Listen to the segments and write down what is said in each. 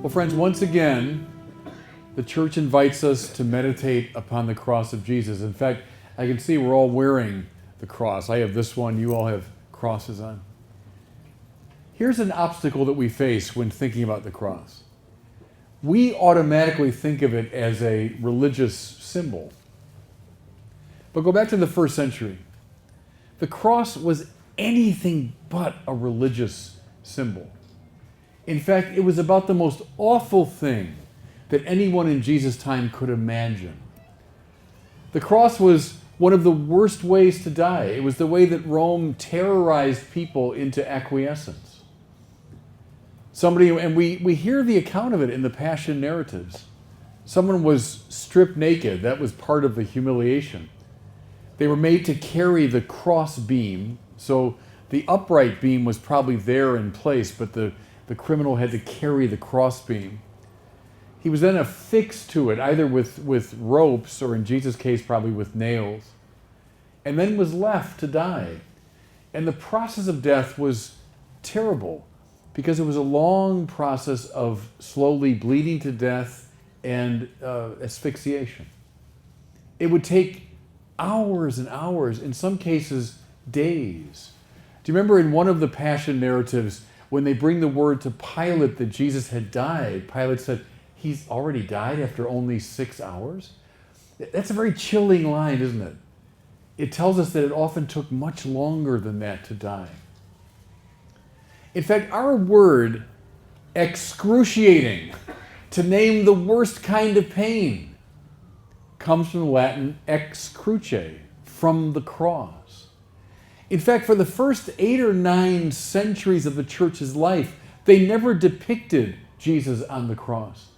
Well, friends, once again, the church invites us to meditate upon the cross of Jesus. In fact, I can see we're all wearing the cross. I have this one, you all have crosses on. Here's an obstacle that we face when thinking about the cross. We automatically think of it as a religious symbol. But go back to the first century. The cross was anything but a religious symbol. In fact, it was about the most awful thing that anyone in Jesus' time could imagine. The cross was one of the worst ways to die. It was the way that Rome terrorized people into acquiescence. We hear the account of it in the Passion narratives. Someone was stripped naked. That was part of the humiliation. They were made to carry the cross beam. So the upright beam was probably there in place, but the criminal had to carry the cross beam. He was then affixed to it, either with ropes or in Jesus' case, probably with nails, and then was left to die. And the process of death was terrible because it was a long process of slowly bleeding to death and asphyxiation. It would take hours and hours, in some cases, days. Do you remember in one of the Passion narratives, when they bring the word to Pilate that Jesus had died, Pilate said, "He's already died after only 6 hours?" That's a very chilling line, isn't it? It tells us that it often took much longer than that to die. In fact, our word, excruciating, to name the worst kind of pain, comes from the Latin ex cruce, from the cross. In fact, for the first 8 or 9 centuries of the church's life, they never depicted Jesus on the cross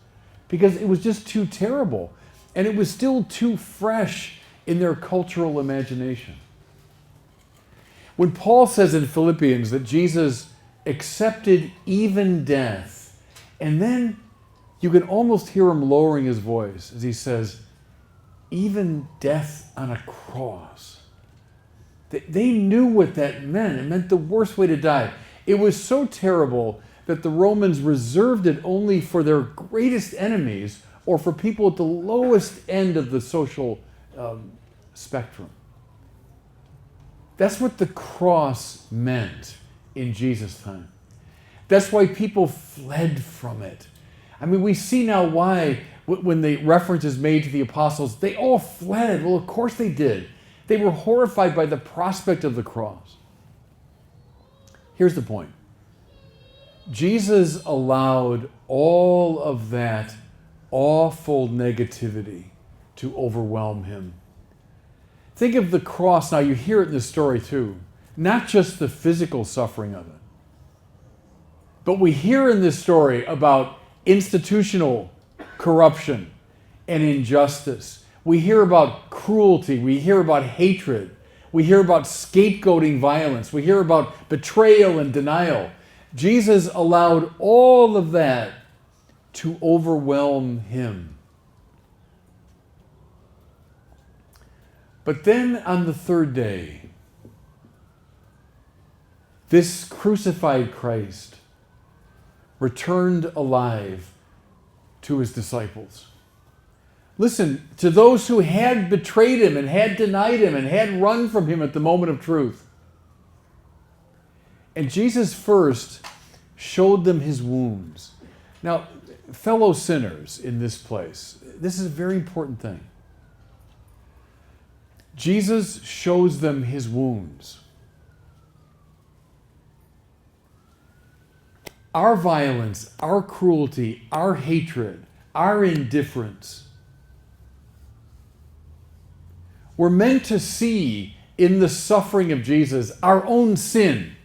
because it was just too terrible and it was still too fresh in their cultural imagination. When Paul says in Philippians that Jesus accepted even death, and then you can almost hear him lowering his voice as he says, even death on a cross. They knew what that meant. It meant the worst way to die. It was so terrible that the Romans reserved it only for their greatest enemies or for people at the lowest end of the social spectrum. That's what the cross meant in Jesus' time. That's why people fled from it. I mean, we see now why, when the reference is made to the apostles, they all fled. Well, of course they did. They were horrified by the prospect of the cross. Here's the point. Jesus allowed all of that awful negativity to overwhelm him. Think of the cross now. You hear it in the story too. Not just the physical suffering of it. But we hear in this story about institutional corruption and injustice. We hear about cruelty. We hear about hatred. We hear about scapegoating violence. We hear about betrayal and denial. Jesus allowed all of that to overwhelm him. But then on the third day, this crucified Christ returned alive to his disciples. Listen, to those who had betrayed him and had denied him and had run from him at the moment of truth. And Jesus first showed them his wounds. Now, fellow sinners in this place, this is a very important thing. Jesus shows them his wounds. Our violence, our cruelty, our hatred, our indifference, we're meant to see in the suffering of Jesus our own sin.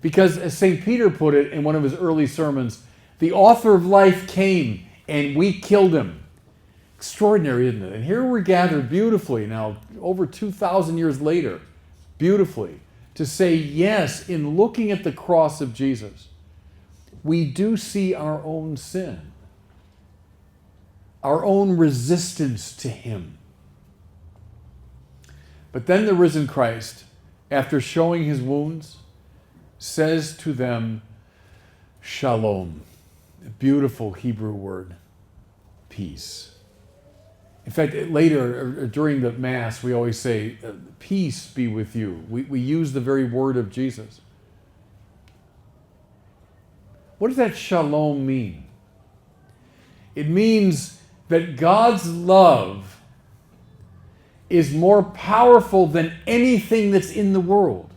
Because as St. Peter put it in one of his early sermons, the author of life came and we killed him. Extraordinary, isn't it? And here we're gathered beautifully now, over 2,000 years later, beautifully, to say, yes, in looking at the cross of Jesus, we do see our own sin, our own resistance to him. But then the risen Christ, after showing his wounds, says to them, Shalom. beautiful Hebrew word, peace. In fact, later, or during the Mass, we always say, peace be with you. We use the very word of Jesus. What does that shalom mean? It means that God's love is more powerful than anything that's in the world.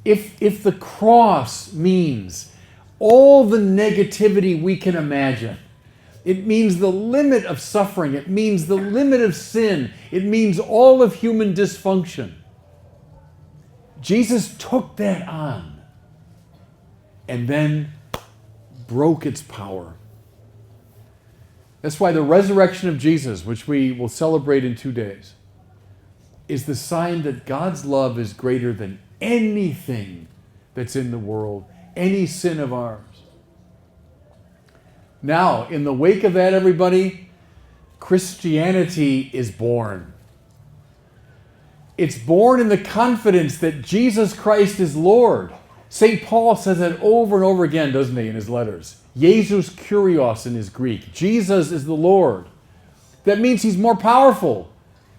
If the cross means all the negativity we can imagine, it means the limit of suffering, it means the limit of sin, it means all of human dysfunction. Jesus took that on and then broke its power. That's why the resurrection of Jesus, which we will celebrate in 2 days, is the sign that God's love is greater than anything that's in the world, any sin of ours. Now, in the wake of that, everybody, Christianity is born. It's born in the confidence that Jesus Christ is Lord. St. Paul says that over and over again, doesn't he, in his letters? Jesus Kyrios in his Greek. Jesus is the Lord. That means he's more powerful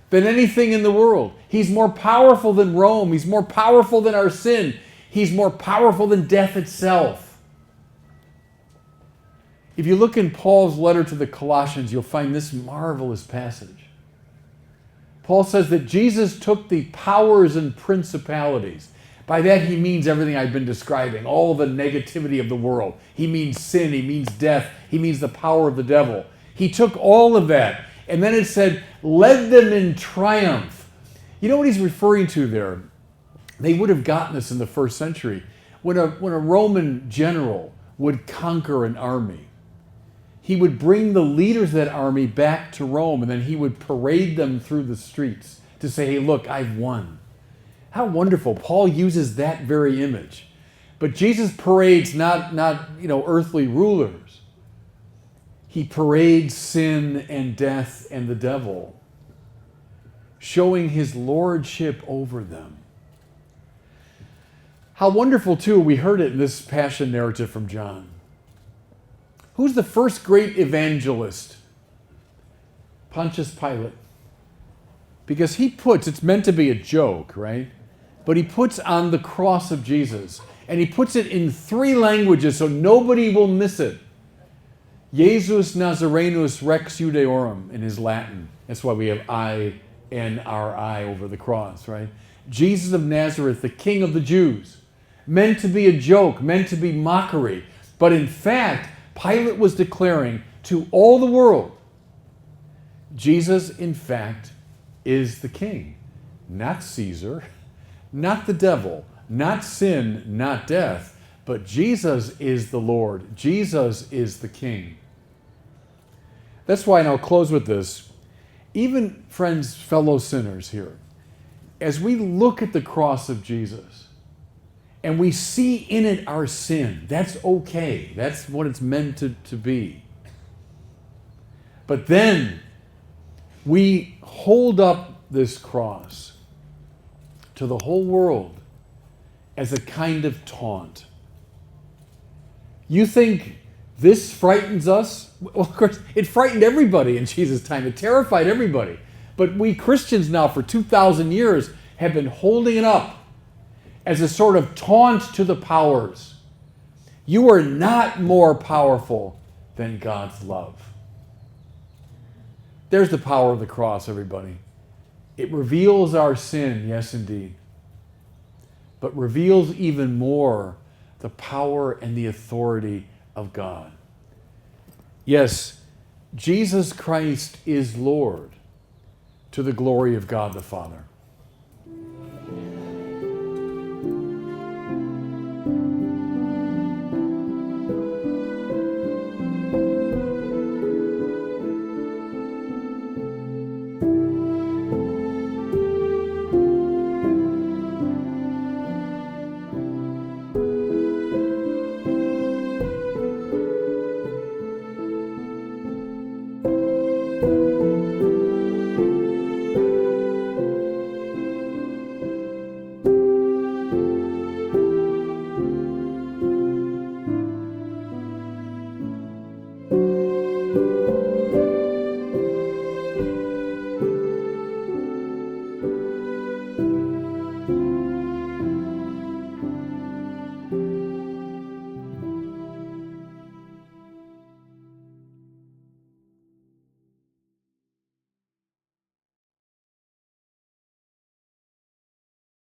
than anything in the world. He's more powerful than Rome. He's more powerful than our sin. He's more powerful than death itself. If you look in Paul's letter to the Colossians, you'll find this marvelous passage. Paul says that Jesus took the powers and principalities. By that he means everything I've been describing, all the negativity of the world. He means sin, he means death, he means the power of the devil. He took all of that, and then it said, led them in triumph. You know what he's referring to there? They would have gotten this in the first century. When a Roman general would conquer an army, he would bring the leaders of that army back to Rome, and then he would parade them through the streets to say, hey, look, I've won. How wonderful. Paul uses that very image. But Jesus parades not earthly rulers. He parades sin and death and the devil, showing his lordship over them. How wonderful, too, we heard it in this Passion narrative from John. Who's the first great evangelist? Pontius Pilate. Because he puts, it's meant to be a joke, right? But he puts on the cross of Jesus, and he puts it in 3 languages so nobody will miss it. Jesus Nazarenus Rex Judeorum in his Latin. That's why we have I-N-R-I over the cross, right? Jesus of Nazareth, the King of the Jews. Meant to be a joke, meant to be mockery. But in fact, Pilate was declaring to all the world, Jesus, in fact, is the king. Not Caesar, not the devil, not sin, not death, but Jesus is the Lord. Jesus is the king. That's why, and I'll close with this, even friends, fellow sinners here, as we look at the cross of Jesus, and we see in it our sin, that's okay. That's what it's meant to be. But then we hold up this cross to the whole world as a kind of taunt. You think this frightens us? Well, of course, it frightened everybody in Jesus' time. It terrified everybody. But we Christians now for 2,000 years have been holding it up as a sort of taunt to the powers. You are not more powerful than God's love. There's the power of the cross, everybody. It reveals our sin, yes indeed, but reveals even more the power and the authority of God. Yes, Jesus Christ is Lord, to the glory of God the Father.